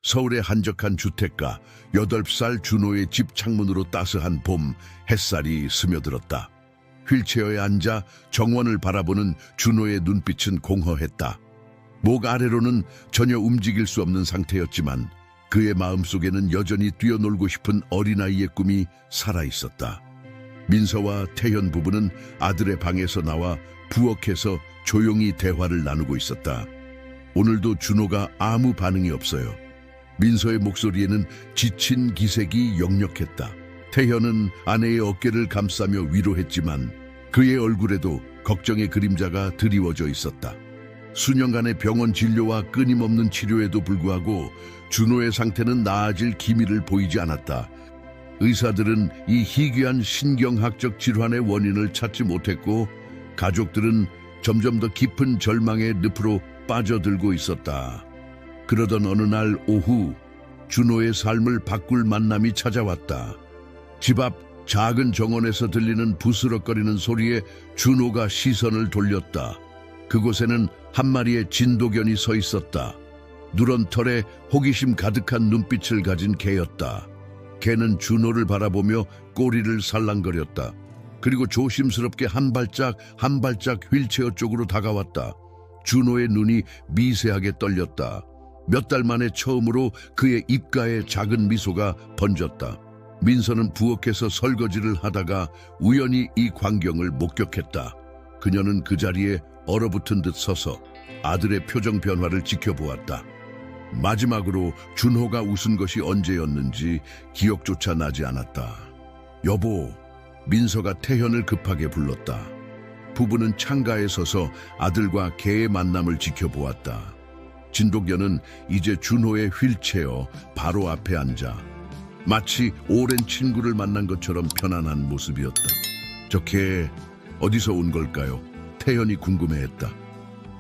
서울의 한적한 주택가, 8살 준호의 집 창문으로 따스한 봄 햇살이 스며들었다. 휠체어에 앉아 정원을 바라보는 준호의 눈빛은 공허했다. 목 아래로는 전혀 움직일 수 없는 상태였지만 그의 마음속에는 여전히 뛰어놀고 싶은 어린아이의 꿈이 살아있었다. 민서와 태현 부부는 아들의 방에서 나와 부엌에서 조용히 대화를 나누고 있었다. 오늘도 준호가 아무 반응이 없어요. 민서의 목소리에는 지친 기색이 역력했다. 태현은 아내의 어깨를 감싸며 위로했지만 그의 얼굴에도 걱정의 그림자가 드리워져 있었다. 수년간의 병원 진료와 끊임없는 치료에도 불구하고 준호의 상태는 나아질 기미를 보이지 않았다. 의사들은 이 희귀한 신경학적 질환의 원인을 찾지 못했고 가족들은 점점 더 깊은 절망의 늪으로 빠져들고 있었다. 그러던 어느 날 오후 준호의 삶을 바꿀 만남이 찾아왔다. 집 앞 작은 정원에서 들리는 부스럭거리는 소리에 준호가 시선을 돌렸다. 그곳에는 한 마리의 진도견이 서 있었다. 누런 털에 호기심 가득한 눈빛을 가진 개였다. 개는 준호를 바라보며 꼬리를 살랑거렸다. 그리고 조심스럽게 한 발짝 휠체어 쪽으로 다가왔다. 준호의 눈이 미세하게 떨렸다. 몇 달 만에 처음으로 그의 입가에 작은 미소가 번졌다. 민서는 부엌에서 설거지를 하다가 우연히 이 광경을 목격했다. 그녀는 그 자리에 얼어붙은 듯 서서 아들의 표정 변화를 지켜보았다. 마지막으로 준호가 웃은 것이 언제였는지 기억조차 나지 않았다. 여보, 민서가 태현을 급하게 불렀다. 부부는 창가에 서서 아들과 개의 만남을 지켜보았다. 진도견은 이제 준호의 휠체어 바로 앞에 앉아 마치 오랜 친구를 만난 것처럼 편안한 모습이었다. 저 개 어디서 온 걸까요? 태현이 궁금해했다.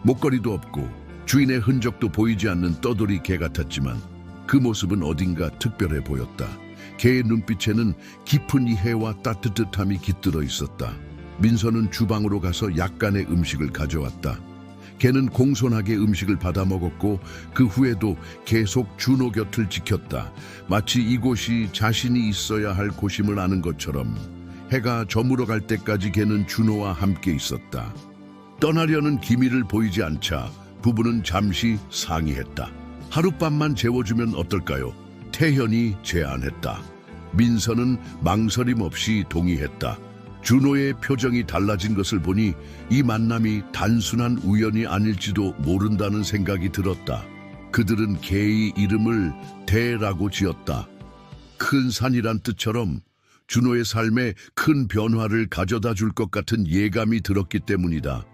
목걸이도 없고 주인의 흔적도 보이지 않는 떠돌이 개 같았지만 그 모습은 어딘가 특별해 보였다. 개의 눈빛에는 깊은 이해와 따뜻함이 깃들어 있었다. 민서는 주방으로 가서 약간의 음식을 가져왔다. 개는 공손하게 음식을 받아 먹었고 그 후에도 계속 준호 곁을 지켰다. 마치 이곳이 자신이 있어야 할 곳임을 아는 것처럼 해가 저물어 갈 때까지 개는 준호와 함께 있었다. 떠나려는 기미를 보이지 않자 부부는 잠시 상의했다. 하룻밤만 재워주면 어떨까요? 태현이 제안했다. 민서는 망설임 없이 동의했다. 준호의 표정이 달라진 것을 보니 이 만남이 단순한 우연이 아닐지도 모른다는 생각이 들었다. 그들은 개의 이름을 대라고 지었다. 큰 산이란 뜻처럼 준호의 삶에 큰 변화를 가져다 줄 것 같은 예감이 들었기 때문이다.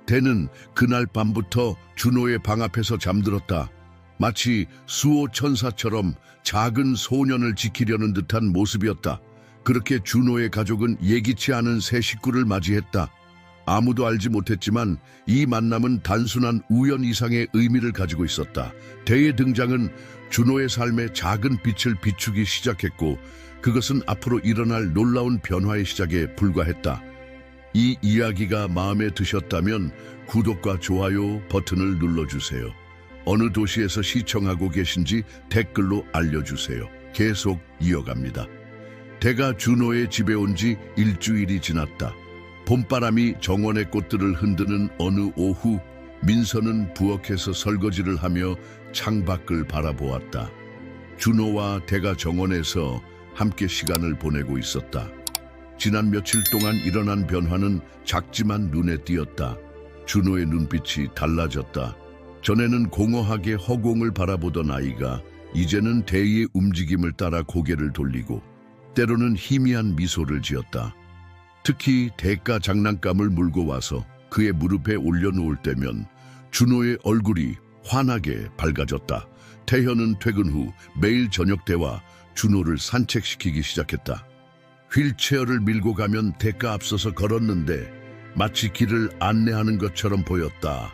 대는 그날 밤부터 준호의 방 앞에서 잠들었다. 마치 수호천사처럼 작은 소년을 지키려는 듯한 모습이었다. 그렇게 준호의 가족은 예기치 않은 새 식구를 맞이했다. 아무도 알지 못했지만 이 만남은 단순한 우연 이상의 의미를 가지고 있었다. 대의 등장은 준호의 삶에 작은 빛을 비추기 시작했고 그것은 앞으로 일어날 놀라운 변화의 시작에 불과했다. 이 이야기가 마음에 드셨다면 구독과 좋아요 버튼을 눌러주세요. 어느 도시에서 시청하고 계신지 댓글로 알려주세요. 계속 이어갑니다. 대가 준호의 집에 온 지 일주일이 지났다. 봄바람이 정원의 꽃들을 흔드는 어느 오후 민서는 부엌에서 설거지를 하며 창밖을 바라보았다. 준호와 대가 정원에서 함께 시간을 보내고 있었다. 지난 며칠 동안 일어난 변화는 작지만 눈에 띄었다. 준호의 눈빛이 달라졌다. 전에는 공허하게 허공을 바라보던 아이가 이제는 대의 움직임을 따라 고개를 돌리고 때로는 희미한 미소를 지었다. 특히 대가 장난감을 물고 와서 그의 무릎에 올려놓을 때면 준호의 얼굴이 환하게 밝아졌다. 태현은 퇴근 후 매일 저녁 때와 준호를 산책시키기 시작했다. 휠체어를 밀고 가면 대가 앞서서 걸었는데 마치 길을 안내하는 것처럼 보였다.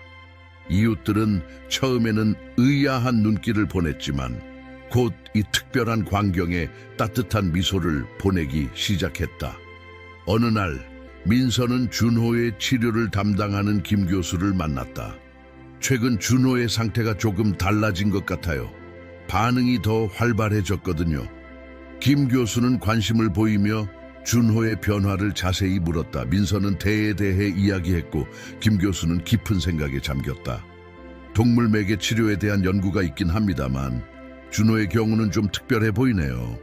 이웃들은 처음에는 의아한 눈길을 보냈지만 곧 이 특별한 광경에 따뜻한 미소를 보내기 시작했다. 어느 날 민서는 준호의 치료를 담당하는 김 교수를 만났다. 최근 준호의 상태가 조금 달라진 것 같아요. 반응이 더 활발해졌거든요. 김 교수는 관심을 보이며 준호의 변화를 자세히 물었다. 민서는 대에 대해 이야기했고 김 교수는 깊은 생각에 잠겼다. 동물 매개 치료에 대한 연구가 있긴 합니다만 준호의 경우는 좀 특별해 보이네요.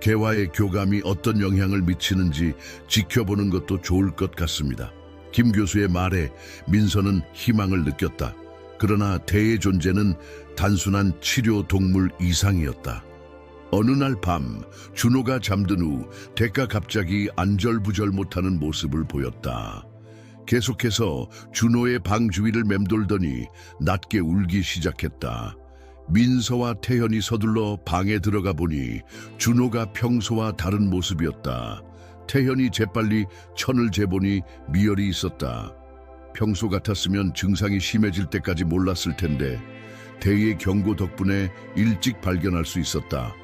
개와의 교감이 어떤 영향을 미치는지 지켜보는 것도 좋을 것 같습니다. 김 교수의 말에 민서는 희망을 느꼈다. 그러나 대의 존재는 단순한 치료 동물 이상이었다. 어느 날 밤 준호가 잠든 후 대가 갑자기 안절부절 못하는 모습을 보였다. 계속해서 준호의 방 주위를 맴돌더니 낮게 울기 시작했다. 민서와 태현이 서둘러 방에 들어가 보니 준호가 평소와 다른 모습이었다. 태현이 재빨리 천을 재보니 미열이 있었다. 평소 같았으면 증상이 심해질 때까지 몰랐을 텐데 대의 경고 덕분에 일찍 발견할 수 있었다.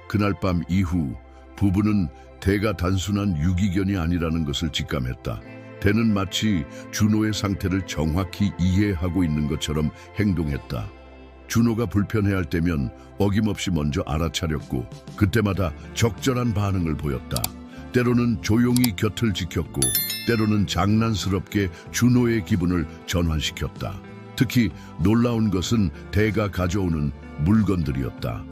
그날 밤 이후 부부는 대가 단순한 유기견이 아니라는 것을 직감했다. 대는 마치 준호의 상태를 정확히 이해하고 있는 것처럼 행동했다. 준호가 불편해할 때면 어김없이 먼저 알아차렸고 그때마다 적절한 반응을 보였다. 때로는 조용히 곁을 지켰고 때로는 장난스럽게 준호의 기분을 전환시켰다. 특히 놀라운 것은 대가 가져오는 물건들이었다.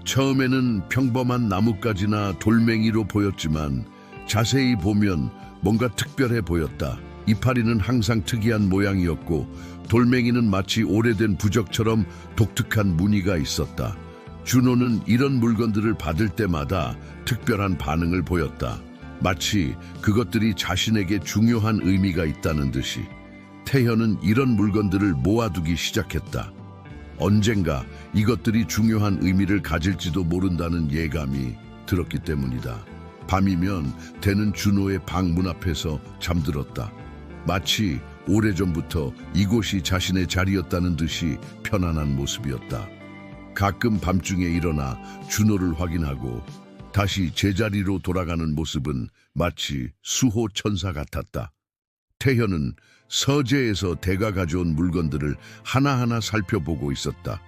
처음에는 평범한 나뭇가지나 돌멩이로 보였지만 자세히 보면 뭔가 특별해 보였다. 이파리는 항상 특이한 모양이었고 돌멩이는 마치 오래된 부적처럼 독특한 무늬가 있었다. 준호는 이런 물건들을 받을 때마다 특별한 반응을 보였다. 마치 그것들이 자신에게 중요한 의미가 있다는 듯이. 태현은 이런 물건들을 모아두기 시작했다. 언젠가 이것들이 중요한 의미를 가질지도 모른다는 예감이 들었기 때문이다. 밤이면 대는 준호의 방 문 앞에서 잠들었다. 마치 오래전부터 이곳이 자신의 자리였다는 듯이 편안한 모습이었다. 가끔 밤중에 일어나 준호를 확인하고 다시 제자리로 돌아가는 모습은 마치 수호 천사 같았다. 태현은 서재에서 대가 가져온 물건들을 하나하나 살펴보고 있었다.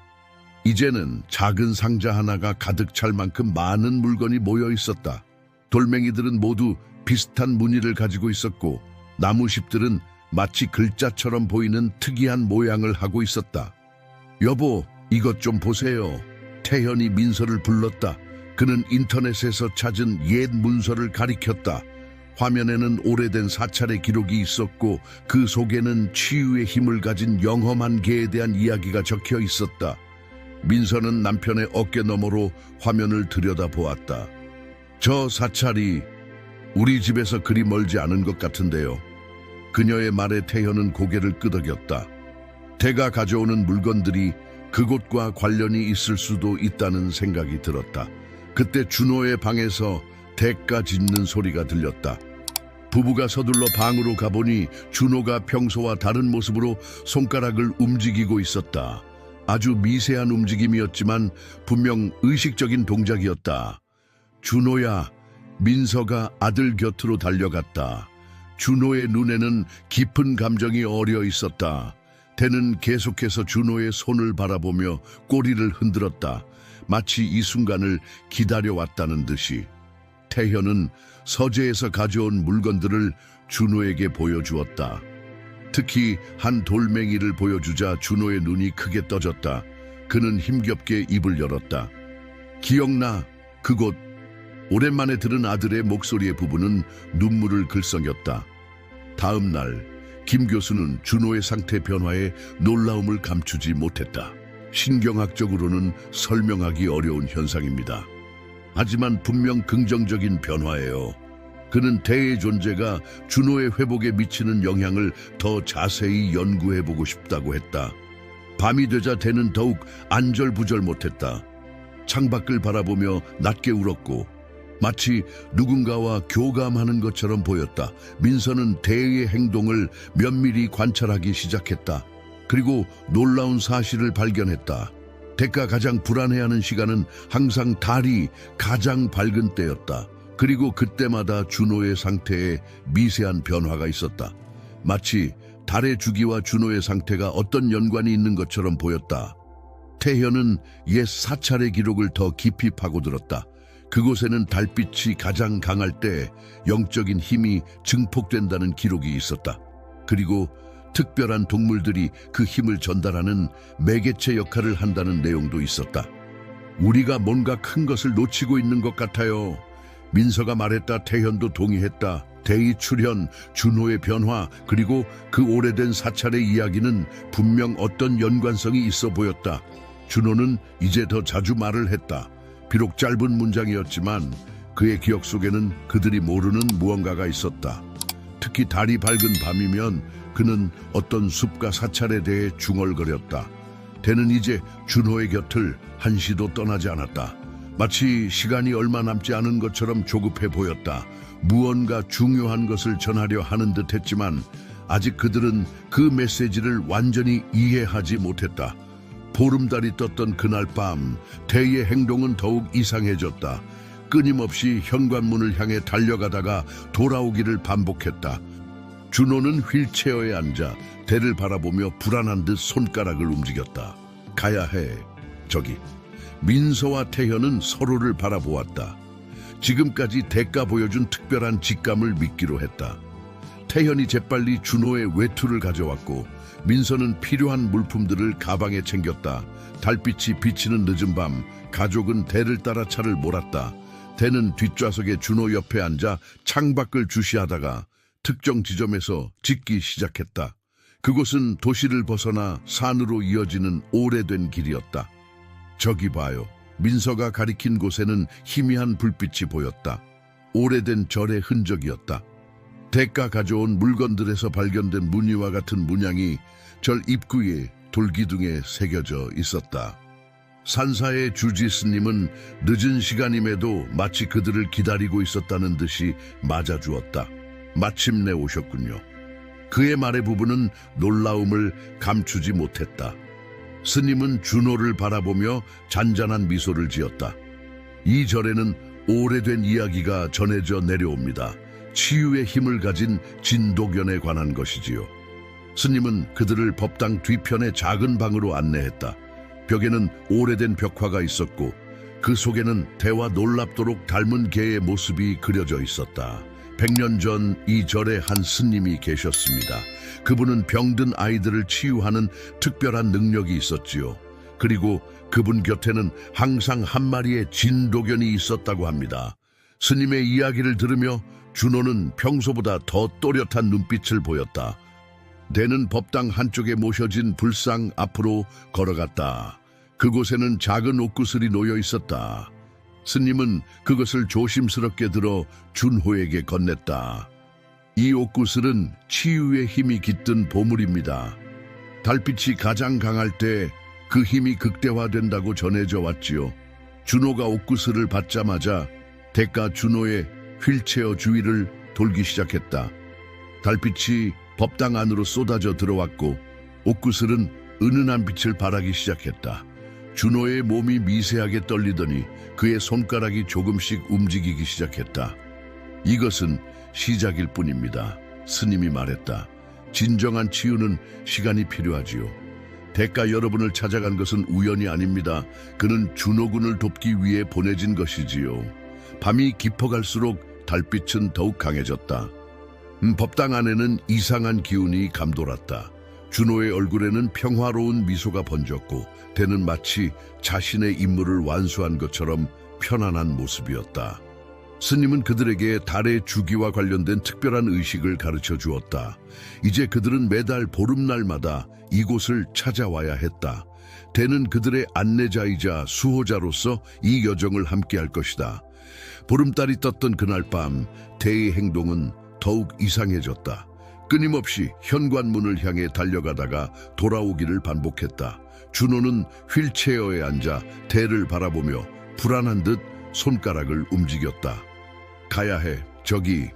이제는 작은 상자 하나가 가득 찰 만큼 많은 물건이 모여 있었다. 돌멩이들은 모두 비슷한 무늬를 가지고 있었고 나무십들은 마치 글자처럼 보이는 특이한 모양을 하고 있었다. 여보, 이것 좀 보세요. 태현이 민서를 불렀다. 그는 인터넷에서 찾은 옛 문서를 가리켰다. 화면에는 오래된 사찰의 기록이 있었고 그 속에는 치유의 힘을 가진 영험한 개에 대한 이야기가 적혀 있었다. 민서는 남편의 어깨 너머로 화면을 들여다보았다. 저 사찰이 우리 집에서 그리 멀지 않은 것 같은데요. 그녀의 말에 태현은 고개를 끄덕였다. 대가 가져오는 물건들이 그곳과 관련이 있을 수도 있다는 생각이 들었다. 그때 준호의 방에서 대가 짖는 소리가 들렸다. 부부가 서둘러 방으로 가보니 준호가 평소와 다른 모습으로 손가락을 움직이고 있었다. 아주 미세한 움직임이었지만 분명 의식적인 동작이었다. 준호야, 민서가 아들 곁으로 달려갔다. 준호의 눈에는 깊은 감정이 어려 있었다. 대는 계속해서 준호의 손을 바라보며 꼬리를 흔들었다. 마치 이 순간을 기다려왔다는 듯이. 태현은 서재에서 가져온 물건들을 준호에게 보여주었다. 특히 한 돌멩이를 보여주자 준호의 눈이 크게 떠졌다. 그는 힘겹게 입을 열었다. 기억나, 그곳. 오랜만에 들은 아들의 목소리의 부부는 눈물을 글썽였다. 다음 날 김 교수는 준호의 상태 변화에 놀라움을 감추지 못했다. 신경학적으로는 설명하기 어려운 현상입니다. 하지만 분명 긍정적인 변화예요. 그는 대의 존재가 준호의 회복에 미치는 영향을 더 자세히 연구해보고 싶다고 했다. 밤이 되자 대는 더욱 안절부절 못했다. 창밖을 바라보며 낮게 울었고 마치 누군가와 교감하는 것처럼 보였다. 민서는 대의 행동을 면밀히 관찰하기 시작했다. 그리고 놀라운 사실을 발견했다. 대가 가장 불안해하는 시간은 항상 달이 가장 밝은 때였다. 그리고 그때마다 준호의 상태에 미세한 변화가 있었다. 마치 달의 주기와 준호의 상태가 어떤 연관이 있는 것처럼 보였다. 태현은 옛 사찰의 기록을 더 깊이 파고들었다. 그곳에는 달빛이 가장 강할 때 영적인 힘이 증폭된다는 기록이 있었다. 그리고 특별한 동물들이 그 힘을 전달하는 매개체 역할을 한다는 내용도 있었다. 우리가 뭔가 큰 것을 놓치고 있는 것 같아요. 민서가 말했다. 태현도 동의했다. 대의 출현, 준호의 변화, 그리고 그 오래된 사찰의 이야기는 분명 어떤 연관성이 있어 보였다. 준호는 이제 더 자주 말을 했다. 비록 짧은 문장이었지만 그의 기억 속에는 그들이 모르는 무언가가 있었다. 특히 달이 밝은 밤이면 그는 어떤 숲과 사찰에 대해 중얼거렸다. 대는 이제 준호의 곁을 한시도 떠나지 않았다. 마치 시간이 얼마 남지 않은 것처럼 조급해 보였다. 무언가 중요한 것을 전하려 하는 듯 했지만 아직 그들은 그 메시지를 완전히 이해하지 못했다. 보름달이 떴던 그날 밤, 대의 행동은 더욱 이상해졌다. 끊임없이 현관문을 향해 달려가다가 돌아오기를 반복했다. 준호는 휠체어에 앉아 대를 바라보며 불안한 듯 손가락을 움직였다. 가야 해. 저기. 민서와 태현은 서로를 바라보았다. 지금까지 대가 보여준 특별한 직감을 믿기로 했다. 태현이 재빨리 준호의 외투를 가져왔고 민서는 필요한 물품들을 가방에 챙겼다. 달빛이 비치는 늦은 밤 가족은 대를 따라 차를 몰았다. 대는 뒷좌석에 준호 옆에 앉아 창밖을 주시하다가 특정 지점에서 짓기 시작했다. 그곳은 도시를 벗어나 산으로 이어지는 오래된 길이었다. 저기 봐요. 민서가 가리킨 곳에는 희미한 불빛이 보였다. 오래된 절의 흔적이었다. 대가 가져온 물건들에서 발견된 무늬와 같은 문양이 절 입구에 돌기둥에 새겨져 있었다. 산사의 주지 스님은 늦은 시간임에도 마치 그들을 기다리고 있었다는 듯이 맞아주었다. 마침내 오셨군요. 그의 말의 부분은 놀라움을 감추지 못했다. 스님은 준호를 바라보며 잔잔한 미소를 지었다. 이 절에는 오래된 이야기가 전해져 내려옵니다. 치유의 힘을 가진 진도견에 관한 것이지요. 스님은 그들을 법당 뒤편의 작은 방으로 안내했다. 벽에는 오래된 벽화가 있었고 그 속에는 대와 놀랍도록 닮은 개의 모습이 그려져 있었다. 100년 전 이 절에 한 스님이 계셨습니다. 그분은 병든 아이들을 치유하는 특별한 능력이 있었지요. 그리고 그분 곁에는 항상 한 마리의 진도견이 있었다고 합니다. 스님의 이야기를 들으며 준호는 평소보다 더 또렷한 눈빛을 보였다. 대는 법당 한쪽에 모셔진 불상 앞으로 걸어갔다. 그곳에는 작은 옷구슬이 놓여 있었다. 스님은 그것을 조심스럽게 들어 준호에게 건넸다. 이 옷구슬은 치유의 힘이 깃든 보물입니다. 달빛이 가장 강할 때 그 힘이 극대화된다고 전해져 왔지요. 준호가 옷구슬을 받자마자 대가 준호의 휠체어 주위를 돌기 시작했다. 달빛이 법당 안으로 쏟아져 들어왔고 옷구슬은 은은한 빛을 발하기 시작했다. 준호의 몸이 미세하게 떨리더니 그의 손가락이 조금씩 움직이기 시작했다. 이것은 시작일 뿐입니다. 스님이 말했다. 진정한 치유는 시간이 필요하지요. 대가 여러분을 찾아간 것은 우연이 아닙니다. 그는 준호군을 돕기 위해 보내진 것이지요. 밤이 깊어갈수록 달빛은 더욱 강해졌다. 법당 안에는 이상한 기운이 감돌았다. 준호의 얼굴에는 평화로운 미소가 번졌고 대는 마치 자신의 임무를 완수한 것처럼 편안한 모습이었다. 스님은 그들에게 달의 주기와 관련된 특별한 의식을 가르쳐 주었다. 이제 그들은 매달 보름날마다 이곳을 찾아와야 했다. 대는 그들의 안내자이자 수호자로서 이 여정을 함께할 것이다. 보름달이 떴던 그날 밤 대의 행동은 더욱 이상해졌다. 끊임없이 현관문을 향해 달려가다가 돌아오기를 반복했다. 준호는 휠체어에 앉아 대를 바라보며 불안한 듯 손가락을 움직였다. 가야 해. 저기.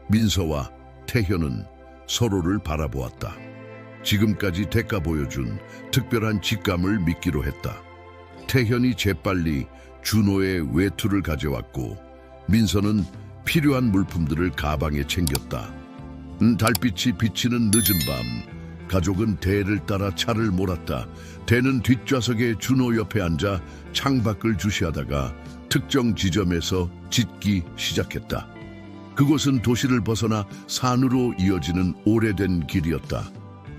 민서와 태현은 서로를 바라보았다. 지금까지 대가 보여준 특별한 직감을 믿기로 했다. 태현이 재빨리 준호의 외투를 가져왔고 민서는 필요한 물품들을 가방에 챙겼다. 달빛이 비치는 늦은 밤 가족은 대를 따라 차를 몰았다. 대는 뒷좌석에 준호 옆에 앉아 창밖을 주시하다가 특정 지점에서 짖기 시작했다. 그곳은 도시를 벗어나 산으로 이어지는 오래된 길이었다.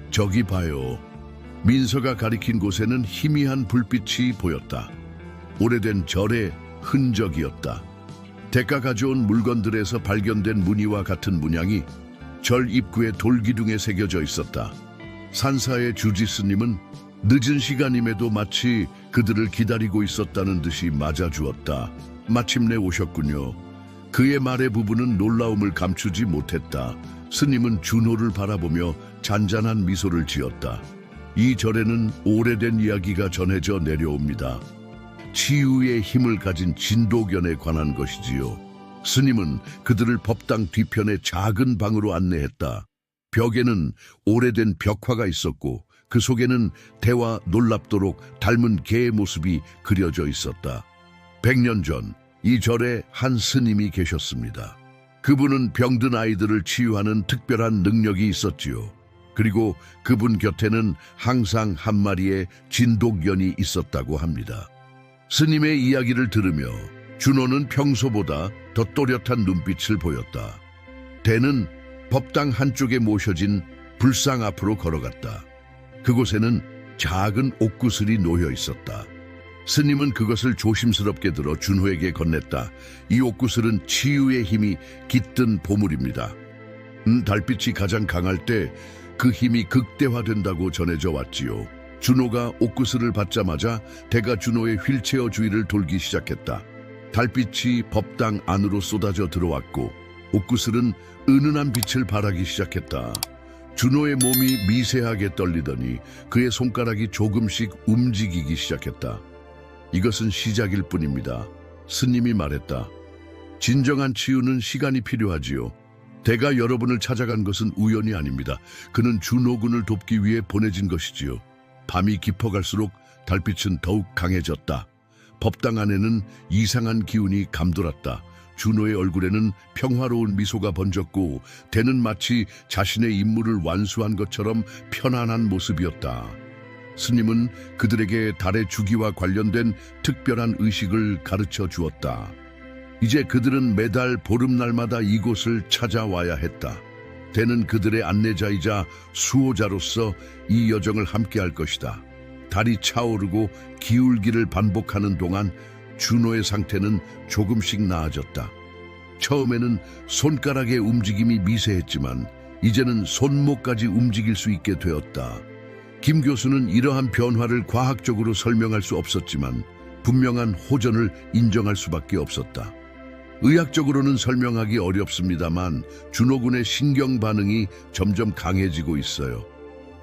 저기 봐요. 민서가 가리킨 곳에는 희미한 불빛이 보였다. 오래된 절의 흔적이었다. 대가 가져온 물건들에서 발견된 무늬와 같은 문양이 절 입구의 돌기둥에 새겨져 있었다. 산사의 주지스님은 늦은 시간임에도 마치 그들을 기다리고 있었다는 듯이 맞아주었다. 마침내 오셨군요. 그의 말의 부분은 놀라움을 감추지 못했다. 스님은 준호를 바라보며 잔잔한 미소를 지었다. 이 절에는 오래된 이야기가 전해져 내려옵니다. 치유의 힘을 가진 진도견에 관한 것이지요. 스님은 그들을 법당 뒤편의 작은 방으로 안내했다. 벽에는 오래된 벽화가 있었고 그 속에는 대와 놀랍도록 닮은 개의 모습이 그려져 있었다. 100년 전 이 절에 한 스님이 계셨습니다. 그분은 병든 아이들을 치유하는 특별한 능력이 있었지요. 그리고 그분 곁에는 항상 한 마리의 진독견이 있었다고 합니다. 스님의 이야기를 들으며 준호는 평소보다 더 또렷한 눈빛을 보였다. 대는 법당 한쪽에 모셔진 불상 앞으로 걸어갔다. 그곳에는 작은 옥구슬이 놓여 있었다. 스님은 그것을 조심스럽게 들어 준호에게 건넸다. 이 옥구슬은 치유의 힘이 깃든 보물입니다. 달빛이 가장 강할 때 그 힘이 극대화된다고 전해져 왔지요. 준호가 옥구슬을 받자마자 대가 준호의 휠체어 주위를 돌기 시작했다. 달빛이 법당 안으로 쏟아져 들어왔고 옥구슬은 은은한 빛을 발하기 시작했다. 준호의 몸이 미세하게 떨리더니 그의 손가락이 조금씩 움직이기 시작했다. 이것은 시작일 뿐입니다. 스님이 말했다. 진정한 치유는 시간이 필요하지요. 대가 여러분을 찾아간 것은 우연이 아닙니다. 그는 준호군을 돕기 위해 보내진 것이지요. 밤이 깊어갈수록 달빛은 더욱 강해졌다. 법당 안에는 이상한 기운이 감돌았다. 준호의 얼굴에는 평화로운 미소가 번졌고 대는 마치 자신의 임무를 완수한 것처럼 편안한 모습이었다. 스님은 그들에게 달의 주기와 관련된 특별한 의식을 가르쳐 주었다. 이제 그들은 매달 보름날마다 이곳을 찾아와야 했다. 대는 그들의 안내자이자 수호자로서 이 여정을 함께할 것이다. 달이 차오르고 기울기를 반복하는 동안 준호의 상태는 조금씩 나아졌다. 처음에는 손가락의 움직임이 미세했지만 이제는 손목까지 움직일 수 있게 되었다. 김 교수는 이러한 변화를 과학적으로 설명할 수 없었지만 분명한 호전을 인정할 수밖에 없었다. 의학적으로는 설명하기 어렵습니다만 준호군의 신경 반응이 점점 강해지고 있어요.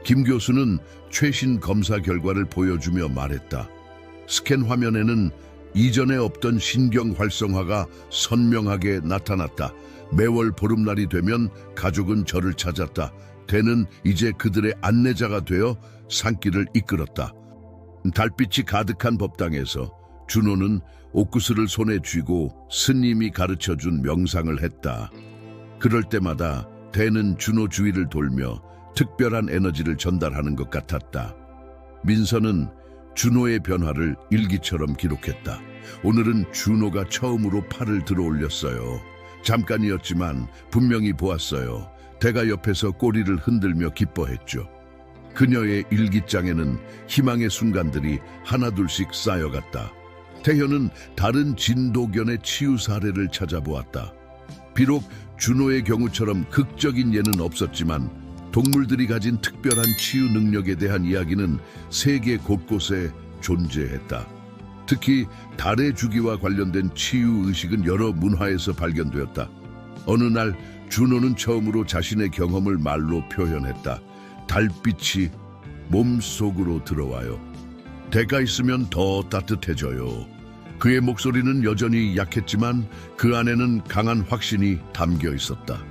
김 교수는 최신 검사 결과를 보여주며 말했다. 스캔 화면에는 이전에 없던 신경 활성화가 선명하게 나타났다. 매월 보름날이 되면 가족은 저를 찾았다. 대는 이제 그들의 안내자가 되어 산길을 이끌었다. 달빛이 가득한 법당에서 준호는 옥구슬을 손에 쥐고 스님이 가르쳐준 명상을 했다. 그럴 때마다 대는 준호 주위를 돌며 특별한 에너지를 전달하는 것 같았다. 민서는 준호의 변화를 일기처럼 기록했다. 오늘은 준호가 처음으로 팔을 들어 올렸어요. 잠깐이었지만 분명히 보았어요. 대가 옆에서 꼬리를 흔들며 기뻐했죠. 그녀의 일기장에는 희망의 순간들이 하나둘씩 쌓여갔다. 태현은 다른 진도견의 치유 사례를 찾아보았다. 비록 준호의 경우처럼 극적인 예는 없었지만 동물들이 가진 특별한 치유 능력에 대한 이야기는 세계 곳곳에 존재했다. 특히 달의 주기와 관련된 치유 의식은 여러 문화에서 발견되었다. 어느 날 준호는 처음으로 자신의 경험을 말로 표현했다. 달빛이 몸속으로 들어와요. 대가 있으면 더 따뜻해져요. 그의 목소리는 여전히 약했지만 그 안에는 강한 확신이 담겨 있었다.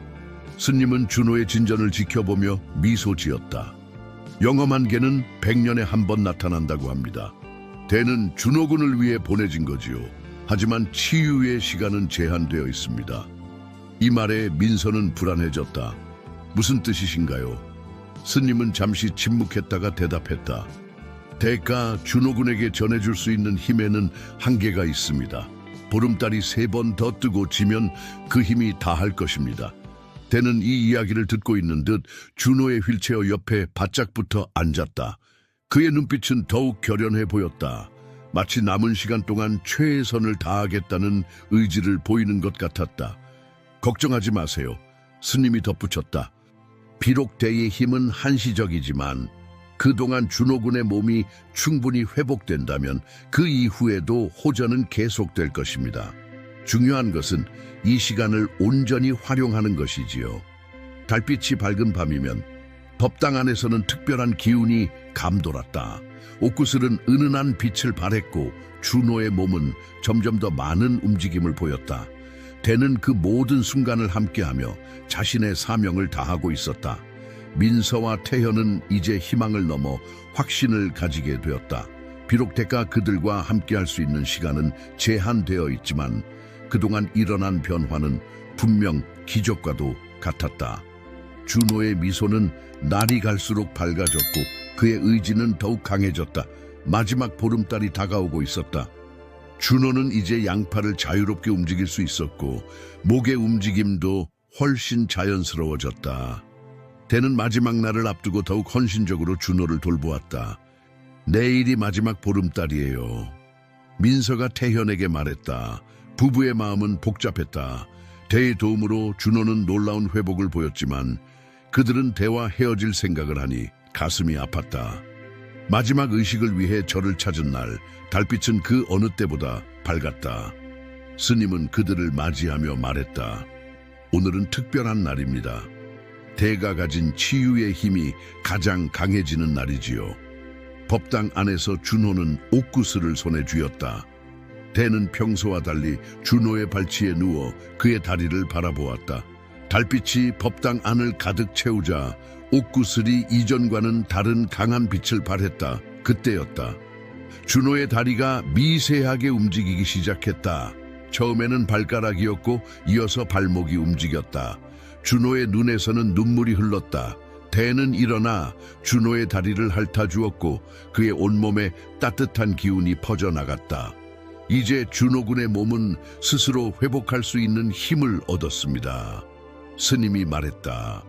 스님은 준호의 진전을 지켜보며 미소 지었다. 영험한 개는 100년에 한 번 나타난다고 합니다. 대는 준호군을 위해 보내진 거지요. 하지만 치유의 시간은 제한되어 있습니다. 이 말에 민서는 불안해졌다. 무슨 뜻이신가요? 스님은 잠시 침묵했다가 대답했다. 대가 준호군에게 전해줄 수 있는 힘에는 한계가 있습니다. 보름달이 3번 더 뜨고 지면 그 힘이 다할 것입니다. 대는 이 이야기를 듣고 있는 듯 준호의 휠체어 옆에 바짝 붙어 앉았다. 그의 눈빛은 더욱 결연해 보였다. 마치 남은 시간 동안 최선을 다하겠다는 의지를 보이는 것 같았다. 걱정하지 마세요. 스님이 덧붙였다. 비록 대의 힘은 한시적이지만 그동안 준호군의 몸이 충분히 회복된다면 그 이후에도 호전은 계속될 것입니다. 중요한 것은 이 시간을 온전히 활용하는 것이지요. 달빛이 밝은 밤이면 법당 안에서는 특별한 기운이 감돌았다. 옥구슬은 은은한 빛을 발했고 준호의 몸은 점점 더 많은 움직임을 보였다. 대는 그 모든 순간을 함께하며 자신의 사명을 다하고 있었다. 민서와 태현은 이제 희망을 넘어 확신을 가지게 되었다. 비록 대가 그들과 함께할 수 있는 시간은 제한되어 있지만 그동안 일어난 변화는 분명 기적과도 같았다. 준호의 미소는 날이 갈수록 밝아졌고 그의 의지는 더욱 강해졌다. 마지막 보름달이 다가오고 있었다. 준호는 이제 양팔을 자유롭게 움직일 수 있었고 목의 움직임도 훨씬 자연스러워졌다. 대는 마지막 날을 앞두고 더욱 헌신적으로 준호를 돌보았다. 내일이 마지막 보름달이에요. 민서가 태현에게 말했다. 부부의 마음은 복잡했다. 대의 도움으로 준호는 놀라운 회복을 보였지만 그들은 대와 헤어질 생각을 하니 가슴이 아팠다. 마지막 의식을 위해 절을 찾은 날, 달빛은 그 어느 때보다 밝았다. 스님은 그들을 맞이하며 말했다. 오늘은 특별한 날입니다. 대가 가진 치유의 힘이 가장 강해지는 날이지요. 법당 안에서 준호는 옥구슬을 손에 쥐었다. 대는 평소와 달리 준호의 발치에 누워 그의 다리를 바라보았다. 달빛이 법당 안을 가득 채우자 옥구슬이 이전과는 다른 강한 빛을 발했다. 그때였다. 준호의 다리가 미세하게 움직이기 시작했다. 처음에는 발가락이었고 이어서 발목이 움직였다. 준호의 눈에서는 눈물이 흘렀다. 대는 일어나 준호의 다리를 핥아주었고 그의 온몸에 따뜻한 기운이 퍼져나갔다. 이제 준호군의 몸은 스스로 회복할 수 있는 힘을 얻었습니다. 스님이 말했다.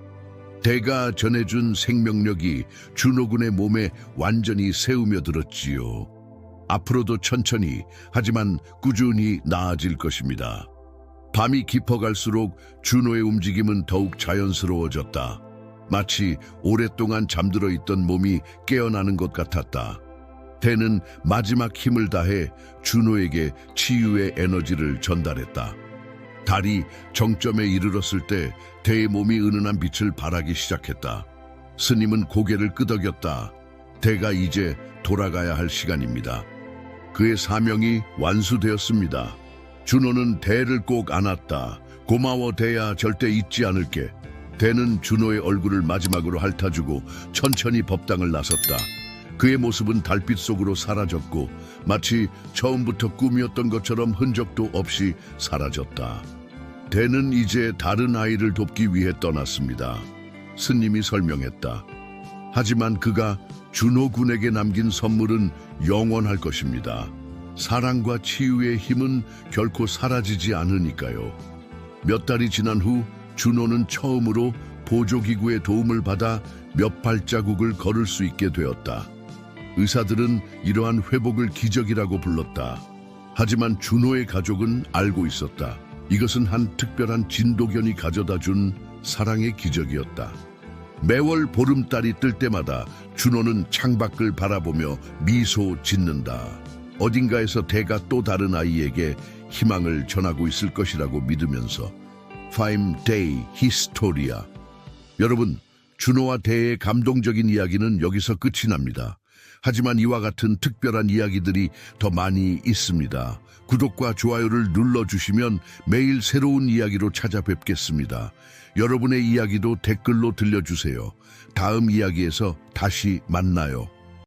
대가 전해준 생명력이 준호군의 몸에 완전히 새우며 들었지요. 앞으로도 천천히 하지만 꾸준히 나아질 것입니다. 밤이 깊어갈수록 준호의 움직임은 더욱 자연스러워졌다. 마치 오랫동안 잠들어 있던 몸이 깨어나는 것 같았다. 대는 마지막 힘을 다해 준호에게 치유의 에너지를 전달했다. 달이 정점에 이르렀을 때 대의 몸이 은은한 빛을 발하기 시작했다. 스님은 고개를 끄덕였다. 대가 이제 돌아가야 할 시간입니다. 그의 사명이 완수되었습니다. 준호는 대를 꼭 안았다. 고마워 대야, 절대 잊지 않을게. 대는 준호의 얼굴을 마지막으로 핥아주고 천천히 법당을 나섰다. 그의 모습은 달빛 속으로 사라졌고 마치 처음부터 꿈이었던 것처럼 흔적도 없이 사라졌다. 대는 이제 다른 아이를 돕기 위해 떠났습니다. 스님이 설명했다. 하지만 그가 준호군에게 남긴 선물은 영원할 것입니다. 사랑과 치유의 힘은 결코 사라지지 않으니까요. 몇 달이 지난 후 준호는 처음으로 보조기구의 도움을 받아 몇 발자국을 걸을 수 있게 되었다. 의사들은 이러한 회복을 기적이라고 불렀다. 하지만 준호의 가족은 알고 있었다. 이것은 한 특별한 진도견이 가져다 준 사랑의 기적이었다. 매월 보름달이 뜰 때마다 준호는 창밖을 바라보며 미소 짓는다. 어딘가에서 대가 또 다른 아이에게 희망을 전하고 있을 것이라고 믿으면서. Fime Day Historia. 여러분, 준호와 대의 감동적인 이야기는 여기서 끝이 납니다. 하지만 이와 같은 특별한 이야기들이 더 많이 있습니다. 구독과 좋아요를 눌러주시면 매일 새로운 이야기로 찾아뵙겠습니다. 여러분의 이야기도 댓글로 들려주세요. 다음 이야기에서 다시 만나요.